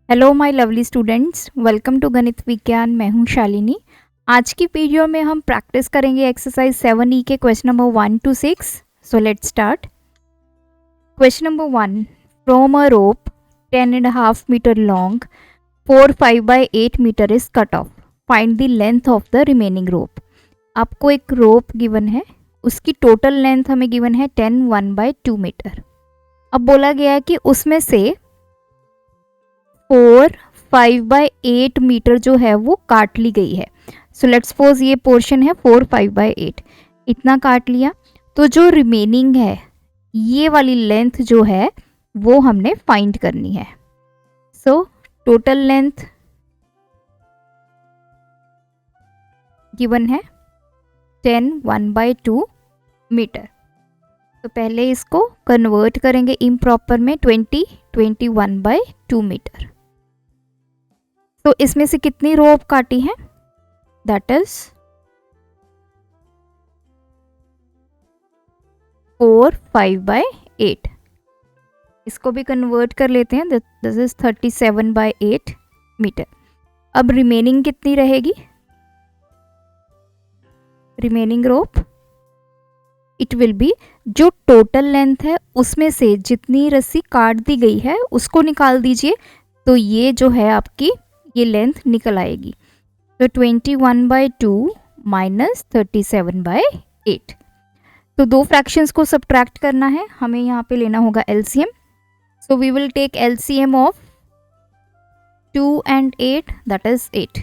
Hello my lovely students, welcome to Ganit Vigyan. मैं हूं शालिनी। आज की वीडियो में हम प्रैक्टिस करेंगे एक्सरसाइज 7E के question number 1 to 6। So let's start. Question number 1, from a rope 10.5 metre long 4 5 by 8 metre is cut off, find the length of the remaining rope. आपको एक रोप गिवन है, उसकी टोटल लेंथ हमें given है 10 1/2 metre. अब बोला गया है कि उसमें से 4 5/8 मीटर जो है वो काट ली गई है। सो लेट्स सपोज ये पोर्शन है 4 5/8, इतना काट लिया। तो जो रिमेनिंग है ये वाली लेंथ जो है वो हमने फाइंड करनी है। सो टोटल लेंथ गिवन है 10 1/2 मीटर। तो पहले इसको कन्वर्ट करेंगे इम्प्रॉपर में 20 21/2 मीटर। तो इसमें से कितनी रोप काटी है? That is 4 5/8। इसको भी कन्वर्ट कर लेते हैं, दिस इज 37/8 मीटर। अब रिमेनिंग कितनी रहेगी? Remaining rope it will be, जो टोटल लेंथ है उसमें से जितनी रस्सी काट दी गई है उसको निकाल दीजिए। तो ये जो है आपकी ये लेंथ निकल आएगी। तो 21/2 माइनस 37/8। तो दो फ्रैक्शंस को सब्ट्रैक्ट करना है, हमें यहाँ पे लेना होगा L C M. So we will take L C M of 2 and 8, that is 8।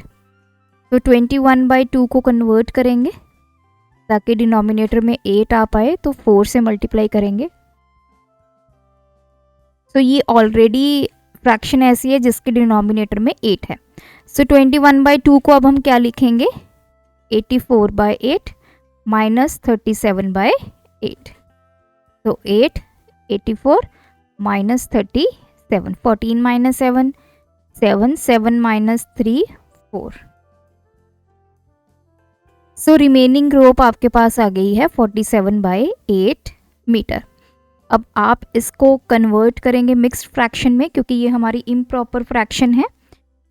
तो 21/2 को कन्वर्ट करेंगे ताकि डिनोमिनेटर में 8 आ पाए, तो 4 से मल्टीप्लाई करेंगे। तो ये ऑलरेडी फ्रैक्शन ऐसी है जिसके डिनोमिनेटर में 8 है। सो 21/2 को अब हम क्या लिखेंगे? 84/8 माइनस 37/8। तो 8 84 minus 37, 14 minus 7 7 7 minus 3 4। So remaining rope आपके पास आ गई है 47/8 मीटर। अब आप इसको कन्वर्ट करेंगे मिक्स्ड फ्रैक्शन में, क्योंकि ये हमारी इम्प्रॉपर फ्रैक्शन है।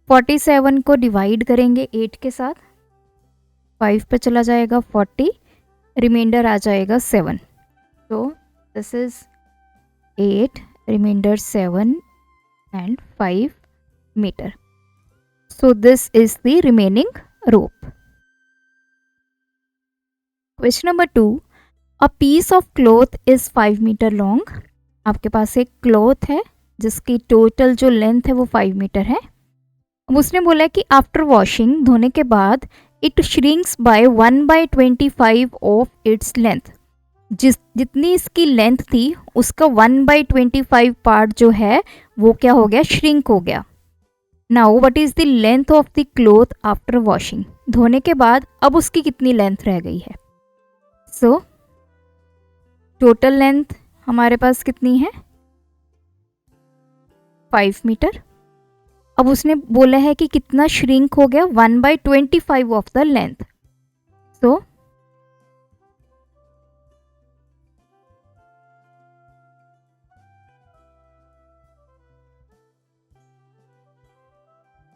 47 को डिवाइड करेंगे 8 के साथ, 5 पे चला जाएगा 40, रिमाइंडर आ जाएगा 7। तो this is 8, reminder 7 and 5 metre. So this is the remaining rope. Question number 2, a piece of cloth is 5 metre long. आपके पास एक क्लॉथ है जिसकी टोटल जो लेंथ है वो 5 मीटर है। अब उसने बोला है कि आफ्टर वॉशिंग, धोने के बाद, it shrinks by 1/25 of its length. जितनी इसकी लेंथ थी उसका 1/25 पार्ट जो है वो क्या हो गया? श्रिंक हो गया। Now what is the length of the cloth after washing? धोने के बाद अब उसकी कितनी लेंथ रह गई है? सो टोटल लेंथ हमारे पास कितनी है? 5 मीटर। अब उसने बोला है कि कितना श्रिंक हो गया? 1/25 ऑफ द लेंथ। सो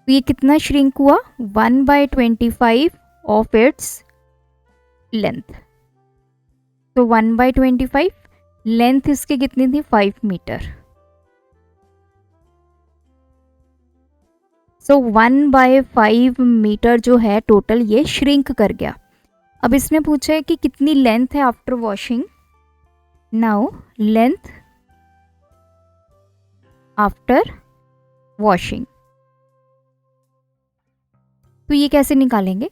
ये कितना श्रिंक हुआ? 1/25 ऑफ इट्स लेंथ। तो 1/25, लेंथ इसकी कितनी थी? 5 मीटर। सो 1/5 मीटर जो है टोटल ये श्रिंक कर गया। अब इसने पूछा है कि कितनी लेंथ है after washing. Now length after washing, तो ये कैसे निकालेंगे?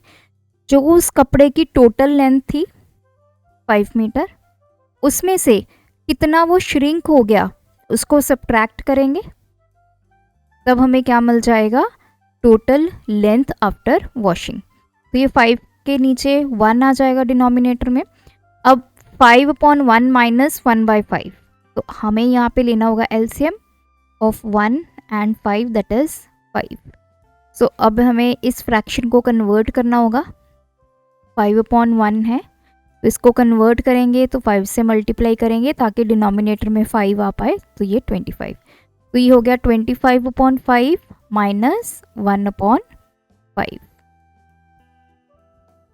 जो उस कपड़े की टोटल लेंथ थी 5 मीटर, उसमें से कितना वो श्रिंक हो गया उसको सब्ट्रैक्ट करेंगे, तब हमें क्या मिल जाएगा? Total length after washing. तो ये 5 के नीचे 1 आ जाएगा डिनोमिनेटर में। अब 5/1 माइनस 1/5, तो हमें यहाँ पे लेना होगा LCM of 1 and 5, that is 5। सो अब हमें इस फ्रैक्शन को कन्वर्ट करना होगा। 5/1 है तो इसको कन्वर्ट करेंगे तो 5 से मल्टीप्लाई करेंगे ताकि डिनोमिनेटर में 5 आ पाए, तो ये 25। तो ये हो गया 25/5 माइनस 1/5।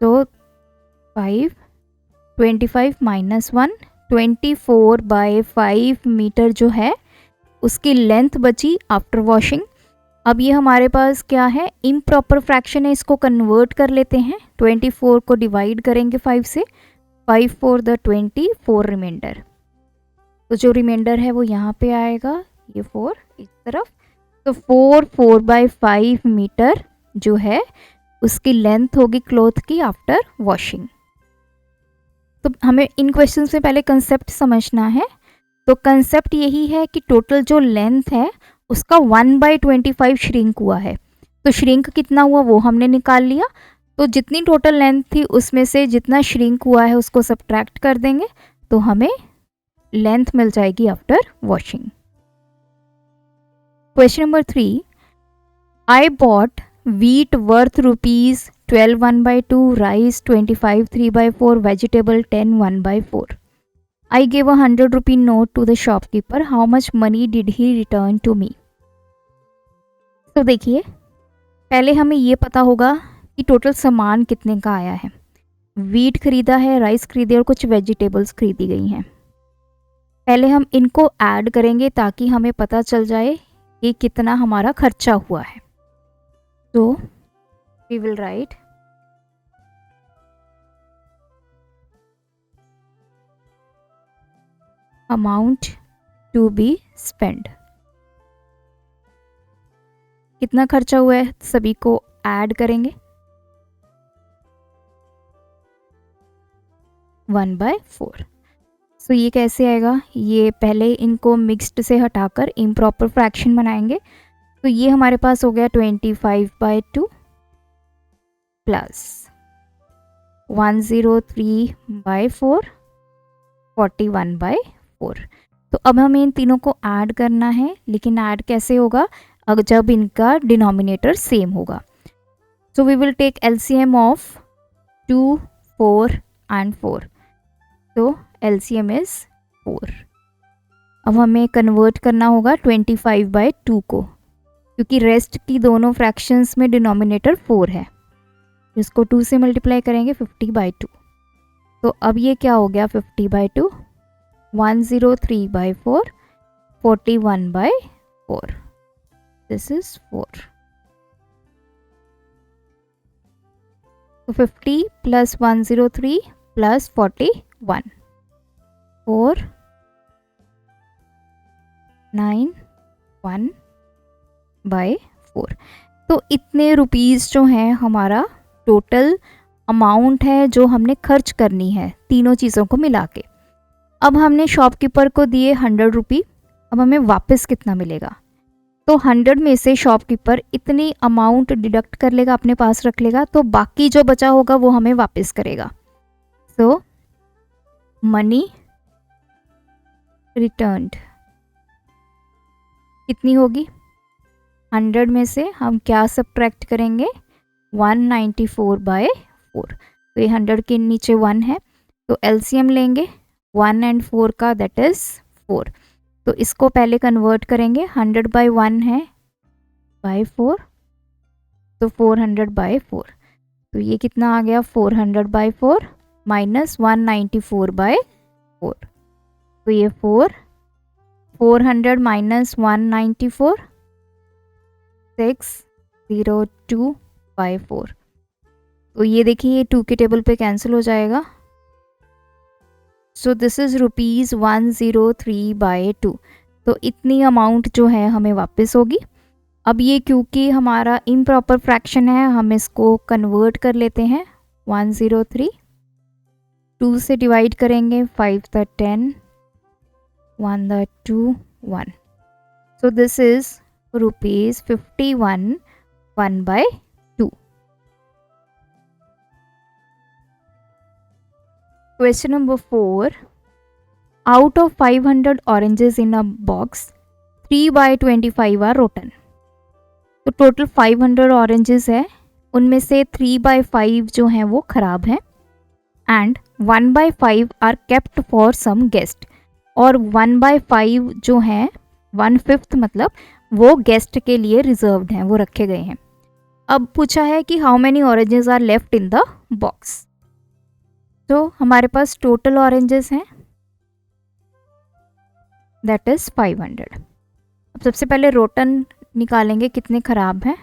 तो 5, 25 माइनस 1, 24/5 मीटर जो है उसकी लेंथ बची आफ्टर वॉशिंग। अब ये हमारे पास क्या है, इम्प्रॉपर फ्रैक्शन है, इसको कन्वर्ट कर लेते हैं। 24 को डिवाइड करेंगे 5 से, 5 4 द 24 रिमाइंडर, तो जो रिमाइंडर है वो यहाँ पे आएगा, ये 4 इस तरफ। तो 4/5 मीटर जो है उसकी लेंथ होगी क्लॉथ की आफ्टर वॉशिंग। तो हमें इन क्वेश्चन में पहले कंसेप्ट समझना है। तो कंसेप्ट यही है कि टोटल जो लेंथ है उसका 1/25 श्रिंक हुआ है। तो श्रिंक कितना हुआ वो हमने निकाल लिया। तो जितनी टोटल लेंथ थी उसमें से जितना श्रिंक हुआ है उसको सब्ट्रैक्ट कर देंगे, तो हमें लेंथ मिल जाएगी after washing. Question number 3, I bought wheat worth rupees 12 1/2, rice 25 3/4, vegetable 10 1/4. I gave a 100 rupee note to the shopkeeper. How much money did he return to me? तो देखिए, पहले हमें ये पता होगा कि टोटल सामान कितने का आया है। वीट खरीदा है, राइस खरीदे और कुछ वेजिटेबल्स खरीदी गई हैं। पहले हम इनको ऐड करेंगे ताकि हमें पता चल जाए कि कितना हमारा खर्चा हुआ है। So we will write amount to be spent। कितना खर्चा हुआ है सभी को ऐड करेंगे, 1/4। सो ये कैसे आएगा, ये पहले इनको मिक्स्ड से हटाकर इम्प्रॉपर फ्रैक्शन बनाएंगे। तो ये हमारे पास हो गया 25/2 प्लस 103/4, 41/4। तो अब हमें इन तीनों को ऐड करना है, लेकिन ऐड कैसे होगा, अगर जब इनका डिनोमिनेटर सेम होगा। So we will take L C M of 2, 4 and 4। तो एलसीएम इज 4। अब हमें कन्वर्ट करना होगा 25/2 को, क्योंकि रेस्ट की दोनों फ्रैक्शंस में डिनोमिनेटर 4 है। इसको 2 से मल्टीप्लाई करेंगे 50/2। तो अब ये क्या हो गया, 50/2, 103/4, 41/4। This is 4। तो 50 प्लस 103 प्लस 41, 4 9 1/4। तो इतने रुपीज़ जो हैं हमारा टोटल अमाउंट है जो हमने खर्च करनी है तीनों चीज़ों को मिला के। अब हमने शॉपकीपर को दिए 100 रुपी, अब हमें वापस कितना मिलेगा। तो 100 में से शॉपकीपर इतनी अमाउंट डिडक्ट कर लेगा, अपने पास रख लेगा, तो बाकी जो बचा होगा वो हमें वापस करेगा। सो मनी रिटर्न्ड कितनी होगी, 100 में से हम क्या सब्ट्रैक्ट करेंगे, 194/4। तो ये 100 के नीचे 1 है, तो एलसीएम लेंगे 1 एंड 4 का, दैट इज़ 4। तो इसको पहले कन्वर्ट करेंगे, 100/1 है /4, तो 400/4। तो ये कितना आ गया, 400/4 माइनस 194/4। तो ये 400 माइनस 194, 602/4। तो ये देखिए ये 2 के टेबल पे कैंसिल हो जाएगा। So this is ₹103/2। तो इतनी अमाउंट जो है हमें वापस होगी। अब ये क्योंकि हमारा इम्प्रॉपर फ्रैक्शन है, हम इसको कन्वर्ट कर लेते हैं। 103 2 से डिवाइड करेंगे, 5 × 10, 1 × 2, 1। So this is ₹51 1/2। Question number 4. Out of 500 oranges in a box, 3/25 are rotten. तो टोटल 500 ऑरेंजेस है, उनमें से 3/5 जो हैं वो ख़राब हैं, and 1/5 are kept for some guest. और 1/5 जो हैं 1/5 मतलब वो गेस्ट के लिए रिजर्व्ड हैं, वो रखे गए हैं। अब पूछा है कि how many oranges are left in the box. तो हमारे पास टोटल ऑरेंजेस हैं दैट इज 500। अब सबसे पहले रोटन निकालेंगे कितने खराब हैं।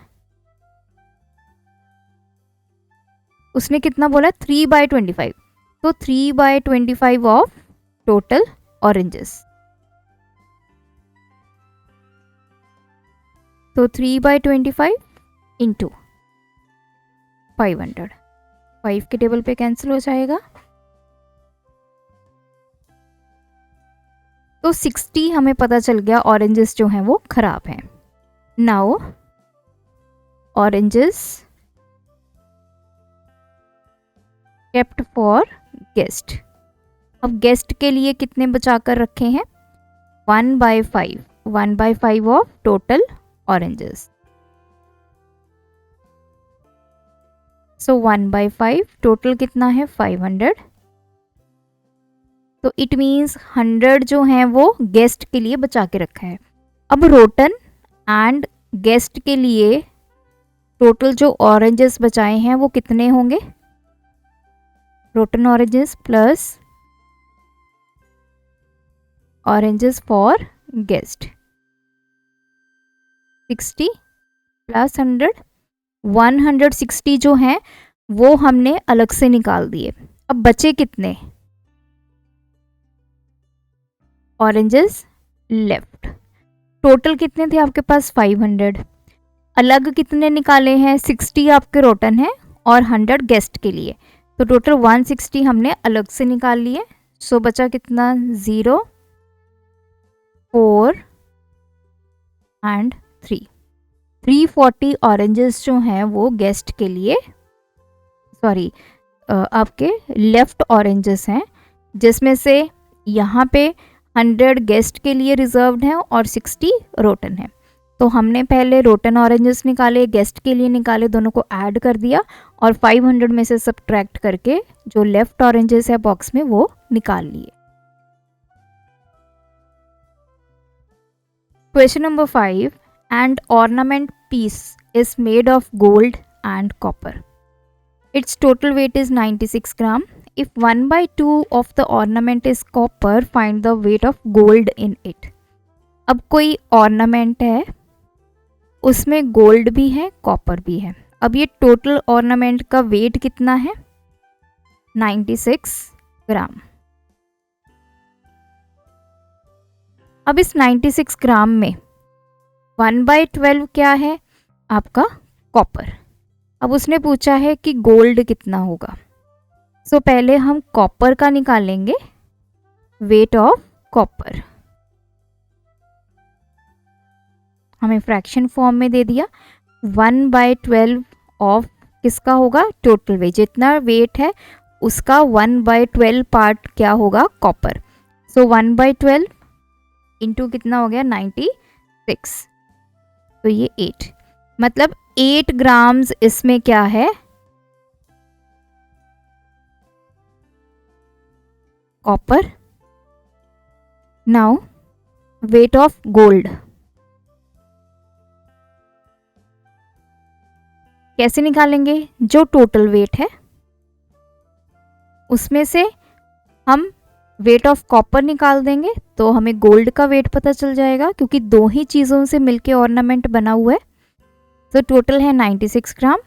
उसने कितना बोला 3/25, तो 3/25 ऑफ टोटल ऑरेंजेस। तो 3/25 इंटू 500, 5 के टेबल पे कैंसिल हो जाएगा। तो 60 हमें पता चल गया ऑरेंजेस जो हैं वो खराब हैं। Now oranges kept for guest. अब गेस्ट के लिए कितने बचा कर रखे हैं 1/5, 1/5 of total oranges. So 1/5 total कितना है 500। तो इट मीन्स 100 जो हैं वो गेस्ट के लिए बचा के रखा है। अब रोटन एंड गेस्ट के लिए टोटल जो ऑरेंजेस बचाए हैं वो कितने होंगे, rotten oranges plus oranges for guest, 60 plus 100, 160 जो हैं वो हमने अलग से निकाल दिए। अब बचे कितने ऑरेंजेस लेफ्ट। टोटल कितने थे आपके पास 500, अलग कितने निकाले हैं 60 आपके रोटन है और 100 गेस्ट के लिए, तो टोटल 160 हमने अलग से निकाल लिए। सो बचा कितना 0, 4 एंड 3, 340 ऑरेंजेस जो हैं वो गेस्ट के लिए, सॉरी आपके लेफ्ट ऑरेंजेस हैं, जिसमें से यहाँ पे 100 गेस्ट के लिए रिजर्व्ड हैं और 60 रोटन है। तो हमने पहले रोटन ऑरेंजेस निकाले, गेस्ट के लिए निकाले, दोनों को ऐड कर दिया और 500 में से सब्ट्रैक्ट करके जो लेफ्ट ऑरेंजेस है बॉक्स में वो निकाल लिए। Question number 5, and ornament piece is made of gold and copper. Its total weight is 96 gram. If 1/2 of the ornament is copper, find the weight of gold in it. अब कोई ornament है, उसमें gold भी है copper भी है। अब ये टोटल ऑर्नामेंट का वेट कितना है 96 ग्राम। अब इस 96 ग्राम में 1/12 क्या है आपका कॉपर। अब उसने पूछा है कि गोल्ड कितना होगा। सो पहले हम कॉपर का निकालेंगे वेट ऑफ कॉपर, हमें फ्रैक्शन फॉर्म में दे दिया। 1/12 ऑफ किसका होगा टोटल वेट, जितना वेट है उसका 1/12 पार्ट क्या होगा कॉपर। सो 1/12 इंटू कितना हो गया 96, तो ये 8, मतलब 8 ग्राम्स इसमें क्या है copper. Now weight of gold कैसे निकालेंगे, जो टोटल वेट है उसमें से हम वेट ऑफ कॉपर निकाल देंगे तो हमें गोल्ड का वेट पता चल जाएगा, क्योंकि दो ही चीज़ों से मिलके ऑर्नामेंट बना हुआ है। तो टोटल है 96 ग्राम,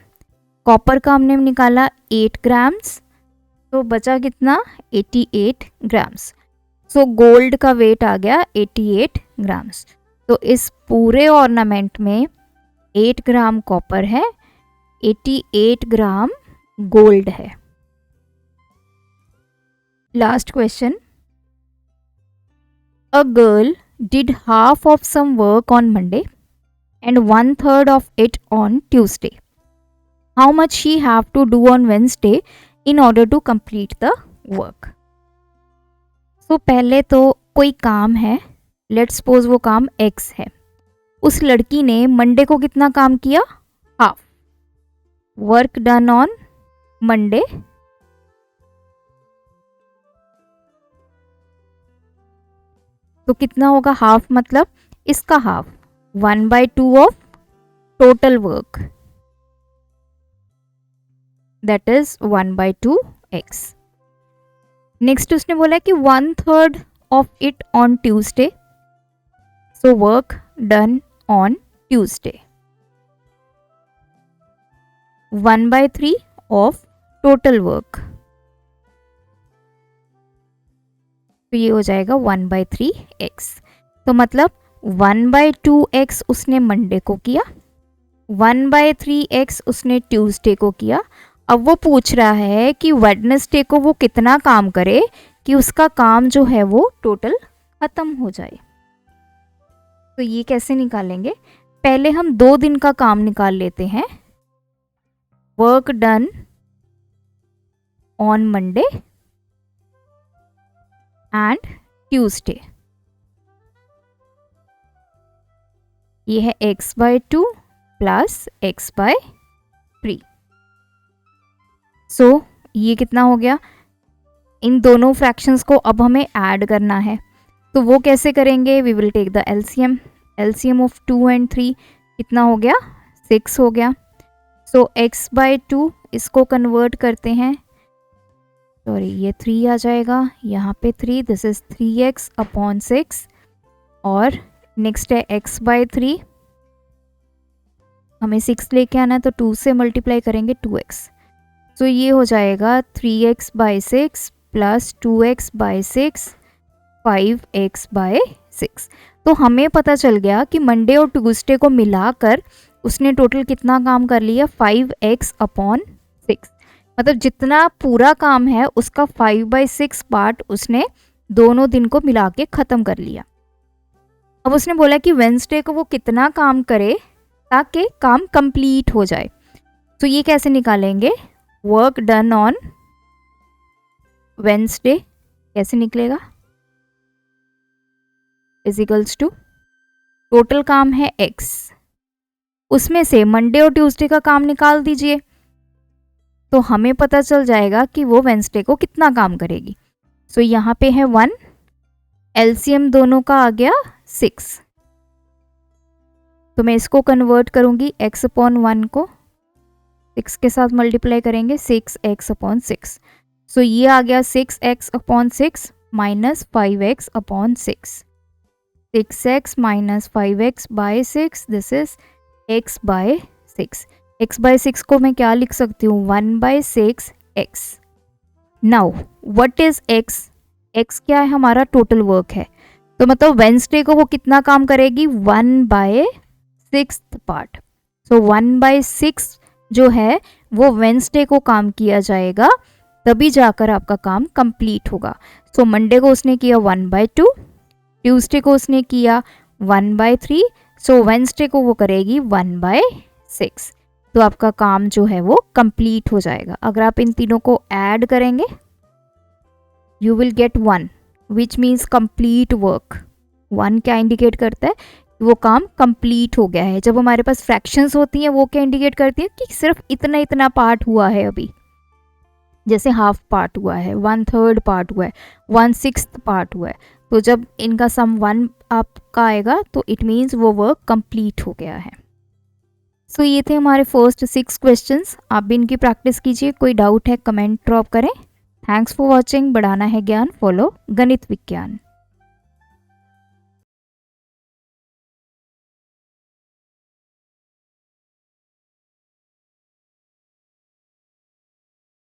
कॉपर का हमने निकाला 8 ग्राम्स, तो बचा कितना 88 ग्राम्स। सो गोल्ड का वेट आ गया 88 ग्राम्स। तो इस पूरे ऑर्नामेंट में 8 ग्राम कॉपर है, 88 ग्राम गोल्ड है। Last question, a girl did half of some work on Monday and 1/3 of it on Tuesday. How much she have to do on Wednesday in order to complete the work? So पहले तो कोई काम है, let's suppose वो काम X है, उस लड़की ने मंडे को कितना काम किया half, work done on Monday तो कितना होगा हाफ, मतलब इसका half 1/2 of total work, that is 1/2x। Next उसने बोला कि 1/3 of it on Tuesday, so work done on Tuesday. 1/3 of total work, तो ये हो जाएगा 1/3x। तो मतलब 1/2x उसने मंडे को किया, 1/3x उसने ट्यूसडे को किया। अब वो पूछ रहा है कि वेडनेसडे को वो कितना काम करे कि उसका काम जो है वो टोटल खत्म हो जाए। तो ये कैसे निकालेंगे, पहले हम 2 दिन का काम निकाल लेते हैं। Work done on Monday and Tuesday, ये है x/2 प्लस x/3। सो ये कितना हो गया, इन दोनों फ्रैक्शंस को अब हमें ऐड करना है। तो वो कैसे करेंगे, we will take the L C M. L C M of 2 and 3 कितना हो गया, 6 हो गया। सो x/2 इसको कन्वर्ट करते हैं, सॉरी ये 3 आ जाएगा यहाँ पे 3, दिस इज 3x अपॉन 6। और नेक्स्ट है x/3, हमें 6 लेके आना है तो 2 से मल्टीप्लाई करेंगे 2x। तो ये हो जाएगा 3x/6 प्लस 2x/6 5x/6। तो हमें पता चल गया कि मंडे और ट्यूसडे को मिलाकर उसने टोटल कितना काम कर लिया, 5x अपॉन 6। मतलब जितना पूरा काम है उसका 5/6 पार्ट उसने दोनों दिन को मिला के ख़त्म कर लिया। अब उसने बोला कि वेंसडे को वो कितना काम करे ताकि काम कंप्लीट हो जाए। तो ये कैसे निकालेंगे, वर्क डन ऑन वेंसडे कैसे निकलेगा, इजिकल्स टू टोटल काम है x, उसमें से मंडे और ट्यूसडे का काम निकाल दीजिए, तो हमें पता चल जाएगा कि वो वेंसडे को कितना काम करेगी। सो यहाँ पे है 1, एलसीएम दोनों का आ गया 6, तो मैं इसको कन्वर्ट करूँगी x/1 को 6 के साथ मल्टीप्लाई करेंगे, 6x/6। सो ये आ गया 6x/6 minus 5x/6, 6x minus 5x/6, this is x/6। x/6 को मैं क्या लिख सकती हूँ, 1/6x। Now what is x, x क्या है, हमारा टोटल वर्क है। तो मतलब वेंसडे को वो कितना काम करेगी, 1/6 पार्ट। सो 1/6 जो है वो वेंसडे को काम किया जाएगा, तभी जाकर आपका काम कंप्लीट होगा। सो मंडे को उसने किया 1/2, ट्यूसडे को उसने किया 1/3, सो वेंसडे को वो करेगी 1/6। तो आपका काम जो है वो कंप्लीट हो जाएगा। अगर आप इन तीनों को ऐड करेंगे you will get 1 which means complete work. 1 क्या इंडिकेट करता है, वो काम कंप्लीट हो गया है। जब हमारे पास फ्रैक्शंस होती हैं वो क्या इंडिकेट करती है कि सिर्फ इतना इतना पार्ट हुआ है अभी, जैसे हाफ पार्ट हुआ है, 1/3 पार्ट हुआ है, 1/6 पार्ट हुआ है। तो जब इनका सम 1 आपका आएगा तो इट मीन्स वो वर्क कंप्लीट हो गया है। सो ये थे हमारे फर्स्ट 6 क्वेश्चंस। आप भी इनकी प्रैक्टिस कीजिए, कोई डाउट है कमेंट ड्रॉप करें। Thanks for watching. बढ़ाना है ज्ञान, फॉलो गणित विज्ञान।